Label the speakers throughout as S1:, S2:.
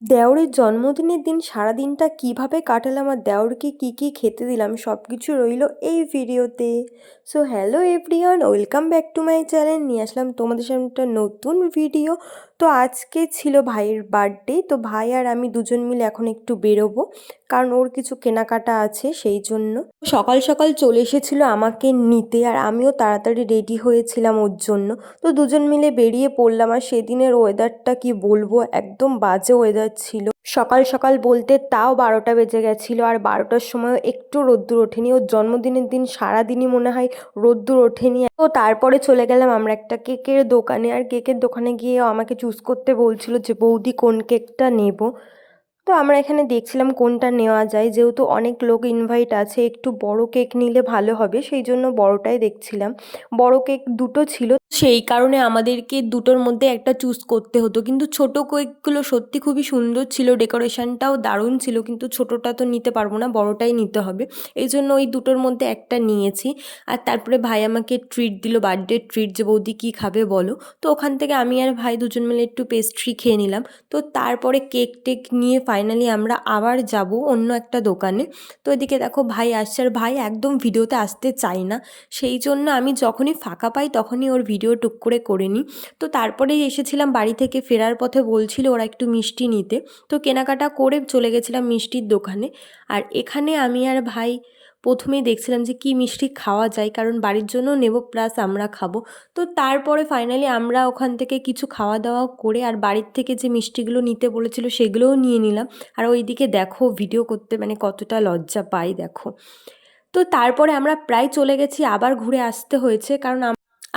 S1: দেওরের জন্মদিনের দিন সারাদিনটা কিভাবে কাটালাম আর দেওরকে কী কী খেতে দিলাম সব কিছু রইল এই ভিডিওতে। So hello everyone, welcome back to my channel. নিয়ে আসলাম তোমাদের সামনে একটা নতুন ভিডিও। তো আজকে ছিল ভাইয়ের বার্থডে, তো ভাই আর আমি দুজন মিলে এখন একটু বেরোবো, কারণ ওর কিছু কেনাকাটা আছে সেই জন্য। সকাল সকাল চলে এসেছিলো আমাকে নিতে, আর আমিও তাড়াতাড়ি রেডি হয়েছিলাম ওর জন্য। তো দুজন মিলে বেরিয়ে পড়লাম, আর সেদিনের ওয়েদারটা কি বলবো, একদম বাজে ওয়েদার ছিল। সকাল সকাল বলতে তাও 12টা বেজে গেছিলো, আর 12টার সময়ও একটু রোদ্দুর ওঠেনি। ওর জন্মদিনের দিন সারাদিনই মনে হয় রোদ্দুর ওঠেনি। তো তারপরে চলে গেলাম আমরা একটা কেকের দোকানে, আর কেকের দোকানে গিয়ে আমাকে চুজ করতে বলছিল যে বৌদি কোন কেকটা নেব। তো আমরা এখানে দেখছিলাম কোনটা নেওয়া যায়, যেহেতু অনেক লোক ইনভাইট আছে, একটু বড় কেক নিলে ভালো হবে, সেই জন্য বড়টাই দেখছিলাম। বড় কেক দুটো ছিল, সেই কারণে আমাদেরকে দুটোর মধ্যে একটা চুজ করতে হতো। কিন্তু ছোট কেকগুলো সত্যি খুবই সুন্দর ছিল, ডেকোরেশনটাও দারুণ ছিল, কিন্তু ছোটটা তো নিতে পারবো না, বড়টাই নিতে হবে। এই জন্য ওই দুটোর মধ্যে একটা নিয়েছি। আর তারপরে ভাই আমাকে ট্রিট দিল, বার্থডে ট্রিট, যে বৌদি কী খাবে বলো। তো ওখান থেকে আমি আর ভাই দুজন মিলে একটু পেস্ট্রি খেয়ে নিলাম। তো তারপরে কেক টেক নিয়ে ফাইনালি আমরা আবার যাব অন্য একটা দোকানে। তো এদিকে দেখো ভাই আসছে, আর ভাই একদম ভিডিওতে আসতে চায় না, সেই জন্য আমি যখনই ফাঁকা পাই তখনই ওর ভিডিও টুক করে নিই। তো তারপরেই এসেছিলাম বাড়ি থেকে, ফেরার পথে বলছিল ওরা একটু মিষ্টি নিতে, তো কেনাকাটা করে চলে গেছিলাম মিষ্টির দোকানে। আর এখানে আমি আর ভাই প্রথমেই দেখছিলাম যে কি মিষ্টি খাওয়া যায়, কারণ বাড়ির জন্য নেব প্লাস আমরা খাবো। তো তারপরে ফাইনালি আমরা ওখান থেকে কিছু খাওয়া দাওয়া করে আর বাড়ির থেকে যে মিষ্টিগুলো নিতে বলেছিল সেগুলোও নিয়ে নিলাম। আর ওইদিকে দেখো ভিডিও করতে মানে কতটা লজ্জা পাই দেখো। তো তারপরে আমরা প্রায় চলে গেছি, আবার ঘুরে আসতে হয়েছে, কারণ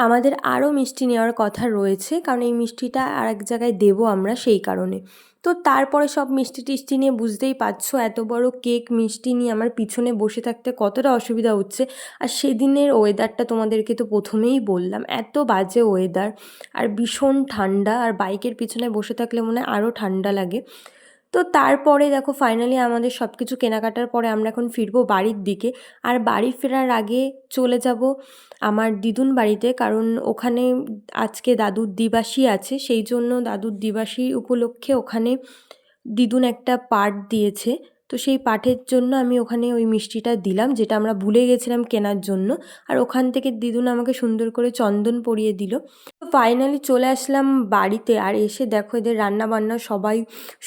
S1: আমাদের আরও মিষ্টি নেওয়ার কথা রয়েছে, কারণ এই মিষ্টিটা আর এক জায়গায় দেবো আমরা, সেই কারণে। তো তারপরে সব মিষ্টি টিষ্টি নিয়ে বুঝতেই পারছো এত বড় কেক মিষ্টি নিয়ে আমার পিছনে বসে থাকতে কতটা অসুবিধা হচ্ছে। আর সেদিনের ওয়েদারটা তোমাদেরকে তো প্রথমেই বললাম, এত বাজে ওয়েদার আর ভীষণ ঠান্ডা, আর বাইকের পিছনে বসে থাকলে মনে হয় আরও ঠান্ডা লাগে। তো তারপরে দেখো ফাইনালি আমাদের সব কিছু কেনাকাটার পরে আমরা এখন ফিরবো বাড়ির দিকে। আর বাড়ি ফেরার আগে চলে যাব আমার দিদুন বাড়িতে, কারণ ওখানে আজকে দাদুর দিবাসী আছে, সেই জন্য দাদুর দিবাসী উপলক্ষে ওখানে দিদুন একটা পাঠ দিয়েছে। তো সেই পাঠের জন্য আমি ওখানে ওই মিষ্টিটা দিলাম, যেটা আমরা ভুলে গেছিলাম কেনার জন্য। আর ওখান থেকে দিদুন আমাকে সুন্দর করে চন্দন পরিয়ে দিল। তো ফাইনালি চলে আসলাম বাড়িতে, আর এসে দেখো এদের রান্না বান্না সবাই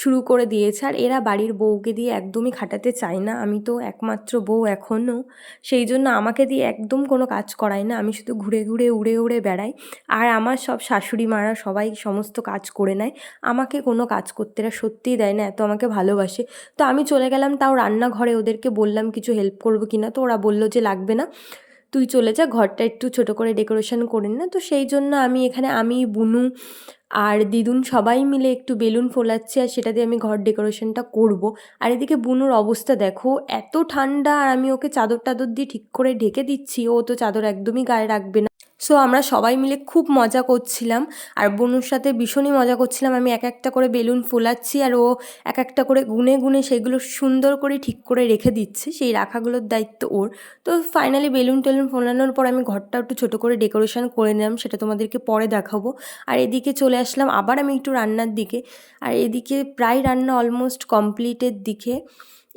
S1: শুরু করে দিয়েছে। আর এরা বাড়ির বউকে দিয়ে একদমই খাটাতে চায় না, আমি তো একমাত্র বউ এখনও, সেই জন্য আমাকে দিয়ে একদম কোনো কাজ করায় না, আমি শুধু ঘুরে ঘুরে উড়ে উড়ে বেড়াই। আর আমার সব শাশুড়ি মারা সবাই সমস্ত কাজ করে নেয়, আমাকে কোনো কাজ করতে এরা সত্যিই দেয় না, এত আমাকে ভালোবাসে। তো আমি চলে গেলাম, তাও রান্নাঘরে ওদেরকে বললাম কিছু হেল্প করবো কিনা, তো ওরা বললো যে লাগবে না, তুই চলে যা, ঘরটা একটু ছোটো করে ডেকোরেশন করে না। তো সেই জন্য আমি এখানে আমি বুনু আর দিদুন সবাই মিলে একটু বেলুন ফোলাচ্ছি, আর সেটা দিয়ে আমি ঘর ডেকোরেশনটা করব। আর এদিকে বুনুর অবস্থা দেখো, এত ঠান্ডা, আর আমি ওকে চাদর টাদর দিয়ে ঠিক করে ঢেকে দিচ্ছি, ও তো চাদর একদমই গায়ে রাখবে না। সো আমরা সবাই মিলে খুব মজা করছিলাম, আর বনুর সাথে ভীষণই মজা করছিলাম। আমি এক একটা করে বেলুন ফোলাচ্ছি, আর ও এক একটা করে গুনে গুনে সেগুলো সুন্দর করে ঠিক করে রেখে দিচ্ছে, সেই রাখাগুলোর দায়িত্ব ওর। তো ফাইনালি বেলুন টেলুন ফোলানোর পর আমি ঘরটা একটু ছোটো করে ডেকোরেশন করে নিলাম, সেটা তোমাদেরকে পরে দেখাবো। আর এদিকে চলে আসলাম আবার আমি একটু রান্নার দিকে, আর এদিকে প্রায় রান্না অলমোস্ট কমপ্লিটের দিকে।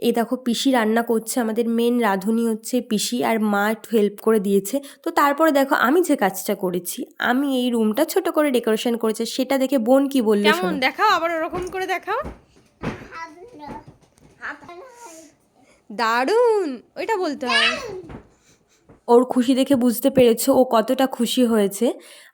S1: এই দেখো পিসি রান্না করছে, আমাদের মেন রাঁধুনি হচ্ছে পিসি, আর মা একটু হেল্প করে দিয়েছে। তো তারপরে দেখো আমি যে কাজটা করেছি, আমি এই রুমটা ছোট করে ডেকোরেশন করেছি, সেটা দেখে বোন কি বললো
S2: কেমন দেখাও, আবার ওরকম করে দেখাও, দারুণ, ওইটা বলতে হয়।
S1: ওর খুশি দেখে বুঝতে পেরেছো ও কতটা খুশি হয়েছে।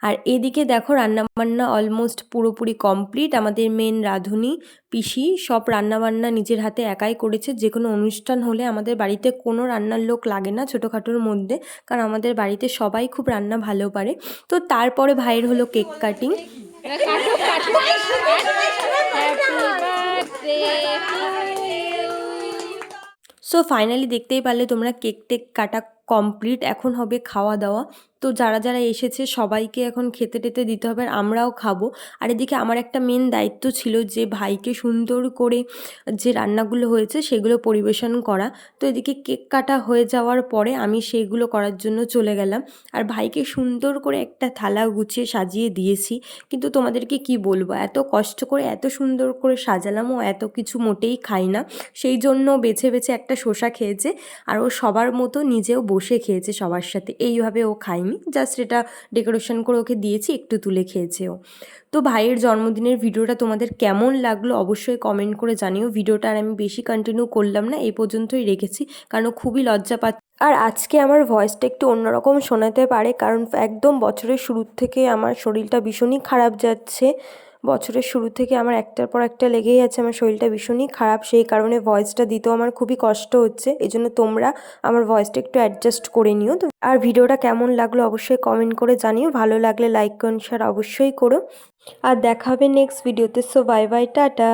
S1: আর এদিকে দেখো রান্নাবান্না অলমোস্ট পুরোপুরি কমপ্লিট, আমাদের মেন রাঁধুনি পিসি সব রান্নাবান্না নিজের হাতে একাই করেছে। যে কোনো অনুষ্ঠান হলে আমাদের বাড়িতে কোনো রান্নার লোক লাগে না ছোটোখাটোর মধ্যে, কারণ আমাদের বাড়িতে সবাই খুব রান্না ভালো পারে। তো তারপরে ভাইয়ের হলো কেক কাটিং। সো ফাইনালি দেখতেই পারলে তোমরা কেক টেক কাটা কমপ্লিট, এখন হবে খাওয়া দাওয়া। তো যারা যারা এসেছে সবাইকে এখন খেতে টেতে দিতে হবে, আর আমরাও খাবো। আর এদিকে আমার একটা মেন দায়িত্ব ছিল যে ভাইকে সুন্দর করে যে রান্নাগুলো হয়েছে সেগুলো পরিবেশন করা। তো এদিকে কেক কাটা হয়ে যাওয়ার পরে আমি সেইগুলো করার জন্য চলে গেলাম, আর ভাইকে সুন্দর করে একটা থালা গুছিয়ে সাজিয়ে দিয়েছি। কিন্তু তোমাদেরকে কি বলবো, এত কষ্ট করে এত সুন্দর করে সাজালাম, ও এত কিছু মোটেই খাই না। সেই জন্য বেছে বেছে একটা শসা খেয়েছে, আর ও সবার মতো নিজেও বসে খেয়েছে সবার সাথে। এইভাবে ও খায়নি, জাস্ট এটা ডেকোরেশন করে ওকে দিয়েছি, একটু তুলে খেয়েছে ও। তো ভাইয়ের জন্মদিনের ভিডিওটা তোমাদের কেমন লাগলো অবশ্যই কমেন্ট করে জানিও। ভিডিওটা আর আমি বেশি কন্টিনিউ করলাম না, এই পর্যন্তই রেখেছি, কারণ ও খুবই লজ্জা পাচ্ছে। আর আজকে আমার ভয়েসটা একটু অন্যরকম শোনাতে পারে, কারণ একদম বছরের শুরুর থেকে আমার শরীরটা ভীষণই খারাপ যাচ্ছে। বছরের শুরু থেকে আমার একটার পর একটা লেগেই আছে, আমার শরীরটা ভীষণই খারাপ, সেই কারণে ভয়েসটা দিতেও আমার খুবই কষ্ট হচ্ছে। এই জন্য তোমরা আমার ভয়েসটা একটু অ্যাডজাস্ট করে নিও। তো আর ভিডিওটা কেমন লাগলো অবশ্যই কমেন্ট করে জানিও, ভালো লাগলে লাইক কমেন্ট শেয়ার অবশ্যই করো। আর দেখা হবে নেক্সট ভিডিওতে। So bye bye, tata.